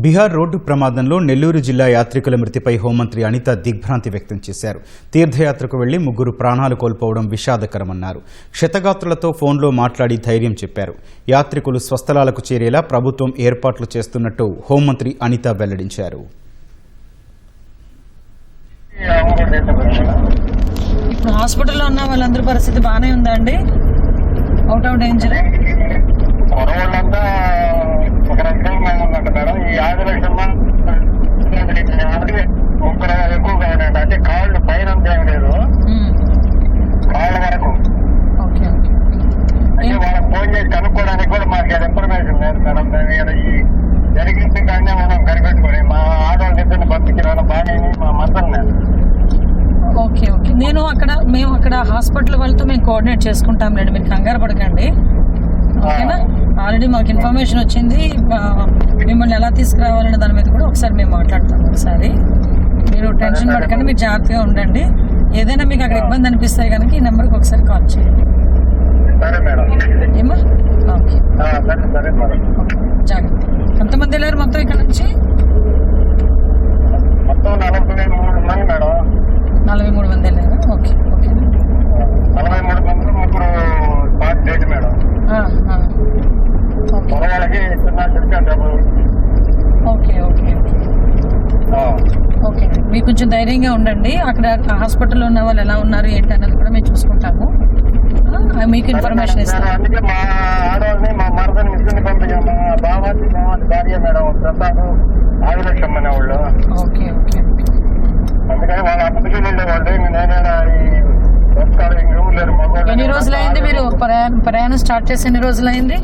Bihar road ప్రమాదంలో నెల్లూరు జిల్లా యాత్రికుల మృతిపై హోంమంత్రి అనిత దిగ్భ్రాంతి వ్యక్తం చేశారు. తీర్థయాత్రకు వెళ్లి 3 ప్రాణాలు కోల్పోవడం విషాదకరమన్నారు. క్షతగాత్రులతో ఫోన్లో మాట్లాడి ధైర్యం చెప్పారు. యాత్రికులు స్వస్థలాలకు చేరేలా ప్రభుత్వం ఏర్పాట్లు చేస్తున్నట్టు హోంమంత్రి అనిత వెల్లడించారు. ఇప్పుడు హాస్పిటల్లో ఉన్న వాళ్ళందరి పరిస్థితి బాగానే ఉందా అండి? Out of danger? ఒక రకంగా ఉందంట మేడం. ఈ 5 లక్షల ఎక్కువగా ఉన్నాయండి. అంటే కాళ్ళు పైన ఏం లేదు, కాళ్ళ వరకు. అంటే వాళ్ళకి ఫోన్ చేసి కనుక్కోవడానికి కూడా మాకు ఇన్ఫర్మేషన్ లేదు మేడం. ఈ జరిగింది కానీ మనం కనిపెట్టుకొని మా ఆడవాళ్ళ ఇద్దరిని పంపించిన బాగా మా మద్దతు. ఓకే ఓకే మేము అక్కడ హాస్పిటల్ వాళ్ళతో మేము కోఆర్డినేట్ చేసుకుంటాం లేండి, మీరు కంగారు పడకండి. ఓకేనా? ఆల్రెడీ మాకు ఇన్ఫర్మేషన్ వచ్చింది. మిమ్మల్ని ఎలా తీసుకురావాలనే దాని మీద కూడా ఒకసారి మేము మాట్లాడతాం. ఒకసారి మీరు టెన్షన్ పడకండి, మీరు జాగ్రత్తగా ఉండండి. ఏదైనా మీకు అక్కడ ఇబ్బంది అనిపిస్తాయి కనుక ఈ నెంబర్కి ఒకసారి కాల్ చేయండి. ఏమా? ఓకే, జాగ్రత్త. ఎంతమంది వెళ్ళారు మొత్తం ఇక్కడ నుంచి? 43 మంది వెళ్ళారు. Okay okay okay okay okay. మీకు కొంచెం ధైర్యంగా ఉండండి. అక్కడ హాస్పిటల్లో ఉన్న వాళ్ళు ఎలా ఉన్నారు ఏంటి అన్నది కూడా మేము చూసుకుంటాము. మీకు ఇన్ఫర్మేషన్ ఇస్తాము. Okay okay. ఎన్ని రోజులైంది మీరు ప్రయాణం స్టార్ట్ చేసి? ఎన్ని రోజులైంది?